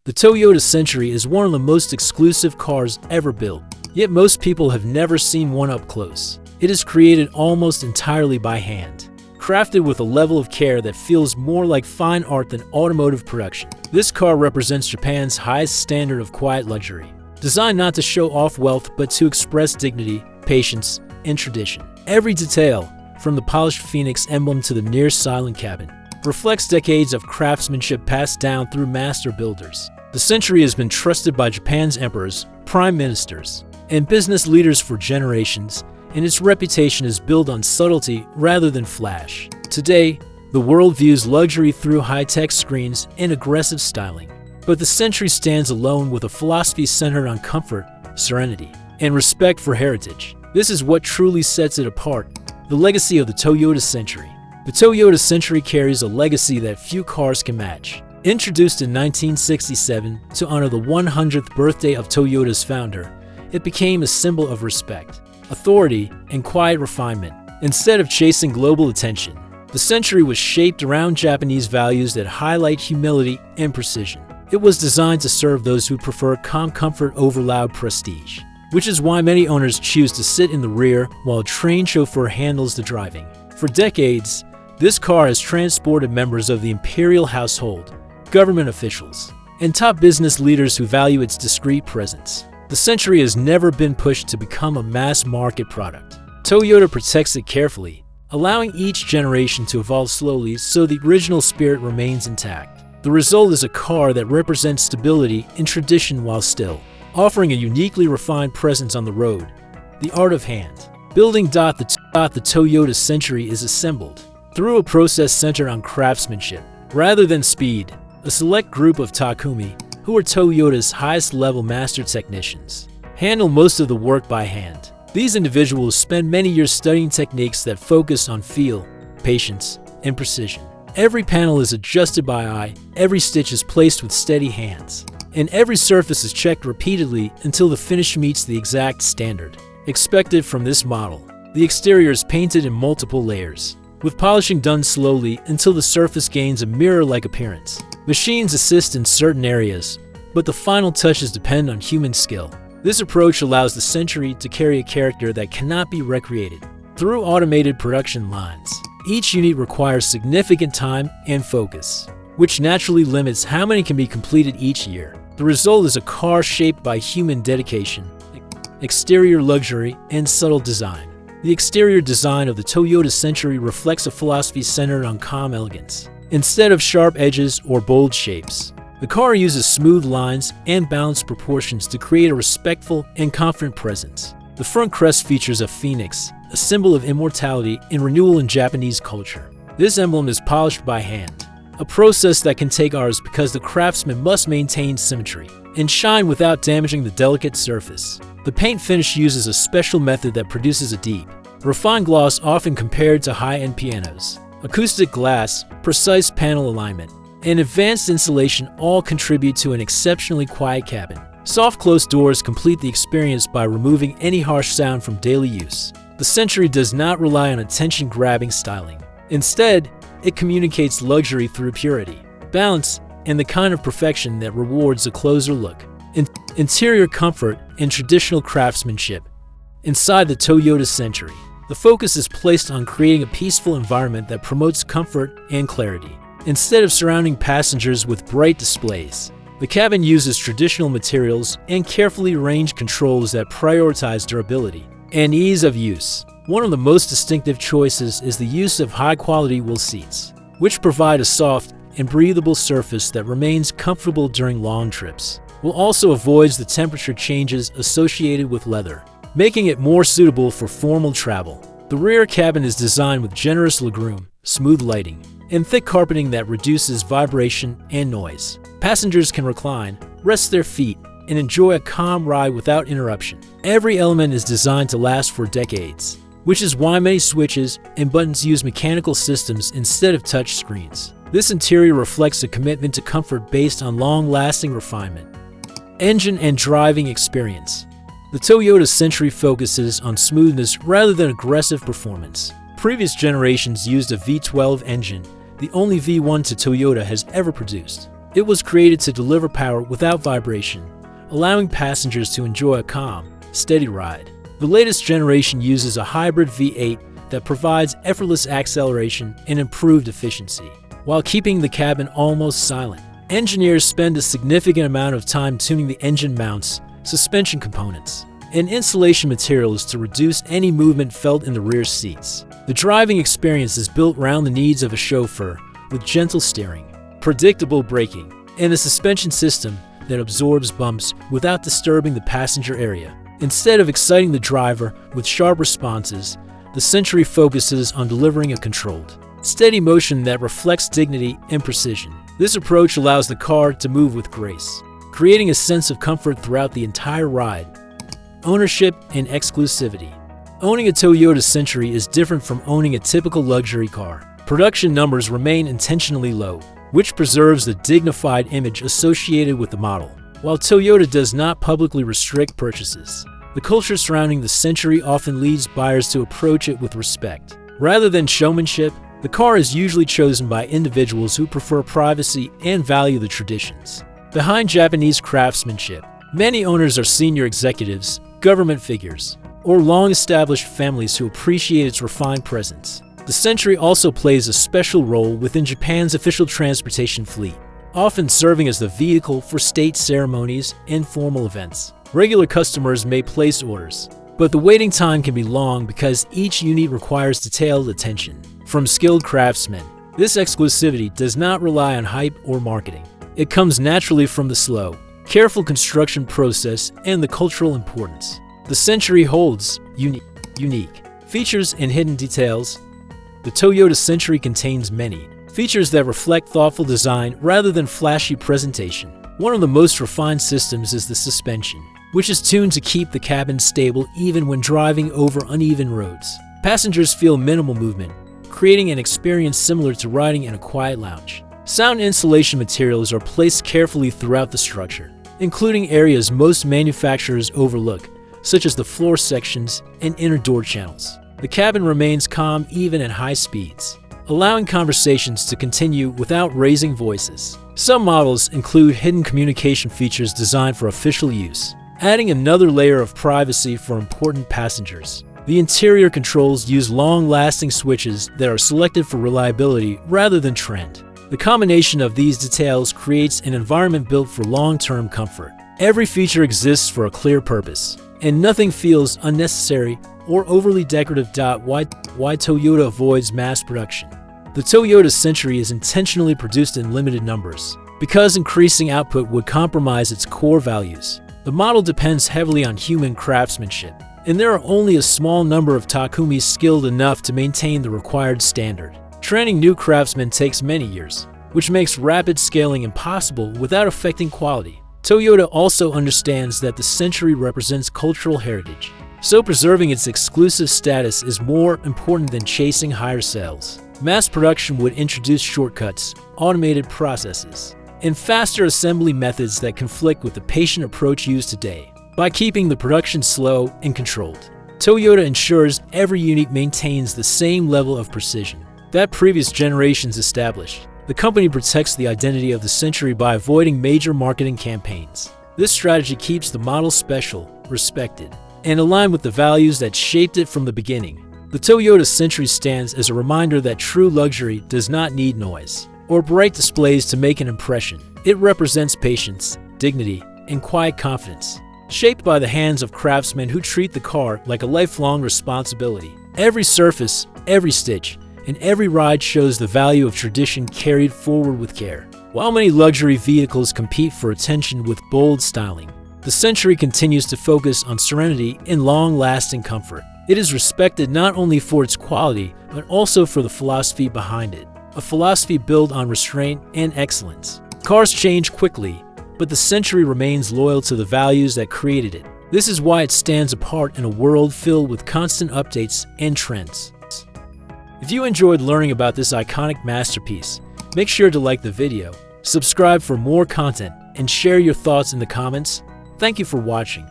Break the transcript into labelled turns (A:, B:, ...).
A: The Toyota Century is one of the most exclusive cars ever built, yet most people have never seen one up close. It is created almost entirely by hand, crafted with a level of care that feels more like fine art than automotive production. This car represents Japan's highest standard of quiet luxury, designed not to show off wealth but to express dignity, patience, and tradition. Every detail, from the polished phoenix emblem to the near silent cabin, reflects decades of craftsmanship passed down through master builders. The Century has been trusted by Japan's emperors, prime ministers, and business leaders for generations, and its reputation is built on subtlety rather than flash. Today, the world views luxury through high-tech screens and aggressive styling, but the Century stands alone with a philosophy centered on comfort, serenity, and respect for heritage. This is what truly sets it apart: the legacy of the Toyota Century. The Toyota Century carries a legacy that few cars can match. Introduced in 1967 to honor the 100th birthday of Toyota's founder, it became a symbol of respect, authority, and quiet refinement. Instead of chasing global attention, the Century was shaped around Japanese values that highlight humility and precision. It was designed to serve those who prefer calm comfort over loud prestige, which is why many owners choose to sit in the rear while a trained chauffeur handles the driving. For decades, this car has transported members of the imperial household, government officials, and top business leaders who value its discreet presence. The Century has never been pushed to become a mass-market product. Toyota protects it carefully, allowing each generation to evolve slowly so the original spirit remains intact. The result is a car that represents stability and tradition while still offering a uniquely refined presence on the road. The art of hand building. The Toyota Century is assembled through a process centered on craftsmanship rather than speed. A select group of Takumi, who are Toyota's highest-level master technicians, handle most of the work by hand. These individuals spend many years studying techniques that focus on feel, patience, and precision. Every panel is adjusted by eye, every stitch is placed with steady hands, and every surface is checked repeatedly until the finish meets the exact standard expected from this model. The exterior is painted in multiple layers, with polishing done slowly until the surface gains a mirror-like appearance. Machines assist in certain areas, but the final touches depend on human skill. This approach allows the Century to carry a character that cannot be recreated through automated production lines. Each unit requires significant time and focus, which naturally limits how many can be completed each year. The result is a car shaped by human dedication, exterior luxury, and subtle design. The exterior design of the Toyota Century reflects a philosophy centered on calm elegance. Instead of sharp edges or bold shapes, the car uses smooth lines and balanced proportions to create a respectful and confident presence. The front crest features a phoenix, a symbol of immortality and renewal in Japanese culture. This emblem is polished by hand, a process that can take hours because the craftsman must maintain symmetry and shine without damaging the delicate surface. The paint finish uses a special method that produces a deep, refined gloss often compared to high-end pianos. Acoustic glass, precise panel alignment, and advanced insulation all contribute to an exceptionally quiet cabin. Soft closed doors complete the experience by removing any harsh sound from daily use. The Century does not rely on attention-grabbing styling. Instead, it communicates luxury through purity, balance, and the kind of perfection that rewards a closer look. Interior comfort and traditional craftsmanship. Inside the Toyota Century, the focus is placed on creating a peaceful environment that promotes comfort and clarity. Instead of surrounding passengers with bright displays, the cabin uses traditional materials and carefully arranged controls that prioritize durability and ease of use. One of the most distinctive choices is the use of high-quality wool seats, which provide a soft and breathable surface that remains comfortable during long trips. Wool also avoids the temperature changes associated with leather, making it more suitable for formal travel. The rear cabin is designed with generous legroom, smooth lighting, and thick carpeting that reduces vibration and noise. Passengers can recline, rest their feet, and enjoy a calm ride without interruption. Every element is designed to last for decades, which is why many switches and buttons use mechanical systems instead of touch screens. This interior reflects a commitment to comfort based on long-lasting refinement. Engine and driving experience. The Toyota Century focuses on smoothness rather than aggressive performance. Previous generations used a V12 engine, the only V1 Toyota has ever produced. It was created to deliver power without vibration, allowing passengers to enjoy a calm, steady ride. The latest generation uses a hybrid V8 that provides effortless acceleration and improved efficiency, while keeping the cabin almost silent. Engineers spend a significant amount of time tuning the engine mounts, suspension components, and insulation materials to reduce any movement felt in the rear seats. The driving experience is built around the needs of a chauffeur, with gentle steering, predictable braking, and a suspension system that absorbs bumps without disturbing the passenger area. Instead of exciting the driver with sharp responses, the Century focuses on delivering a controlled, steady motion that reflects dignity and precision. This approach allows the car to move with grace, creating a sense of comfort throughout the entire ride. Ownership and exclusivity. Owning a Toyota Century is different from owning a typical luxury car. Production numbers remain intentionally low, which preserves the dignified image associated with the model. While Toyota does not publicly restrict purchases, the culture surrounding the Century often leads buyers to approach it with respect. Rather than showmanship, the car is usually chosen by individuals who prefer privacy and value the traditions behind Japanese craftsmanship. Many owners are senior executives, government figures, or long-established families who appreciate its refined presence. The Century also plays a special role within Japan's official transportation fleet, often serving as the vehicle for state ceremonies and formal events. Regular customers may place orders, but the waiting time can be long because each unit requires detailed attention from skilled craftsmen. This exclusivity does not rely on hype or marketing. It comes naturally from the slow, careful construction process and the cultural importance. The Century holds unique features and hidden details. The Toyota Century contains many features that reflect thoughtful design rather than flashy presentation. One of the most refined systems is the suspension, which is tuned to keep the cabin stable even when driving over uneven roads. Passengers feel minimal movement, creating an experience similar to riding in a quiet lounge. Sound insulation materials are placed carefully throughout the structure, including areas most manufacturers overlook, such as the floor sections and inner door channels. The cabin remains calm even at high speeds, allowing conversations to continue without raising voices. Some models include hidden communication features designed for official use, adding another layer of privacy for important passengers. The interior controls use long-lasting switches that are selected for reliability rather than trend. The combination of these details creates an environment built for long-term comfort. Every feature exists for a clear purpose, and nothing feels unnecessary or overly decorative. Why Toyota avoids mass production? The Toyota Century is intentionally produced in limited numbers because increasing output would compromise its core values. The model depends heavily on human craftsmanship, and there are only a small number of Takumis skilled enough to maintain the required standard. Training new craftsmen takes many years, which makes rapid scaling impossible without affecting quality. Toyota also understands that the Century represents cultural heritage, so preserving its exclusive status is more important than chasing higher sales. Mass production would introduce shortcuts, automated processes, and faster assembly methods that conflict with the patient approach used today. By keeping the production slow and controlled, Toyota ensures every unit maintains the same level of precision that previous generations established. The company protects the identity of the Century by avoiding major marketing campaigns. This strategy keeps the model special, respected, and aligned with the values that shaped it from the beginning. The Toyota Century stands as a reminder that true luxury does not need noise or bright displays to make an impression. It represents patience, dignity, and quiet confidence, shaped by the hands of craftsmen who treat the car like a lifelong responsibility. Every surface, every stitch, and every ride shows the value of tradition carried forward with care. While many luxury vehicles compete for attention with bold styling, the Century continues to focus on serenity and long-lasting comfort. It is respected not only for its quality, but also for the philosophy behind it, a philosophy built on restraint and excellence. Cars change quickly, but the Century remains loyal to the values that created it. This is why it stands apart in a world filled with constant updates and trends. If you enjoyed learning about this iconic masterpiece, make sure to like the video, subscribe for more content, and share your thoughts in the comments. Thank you for watching.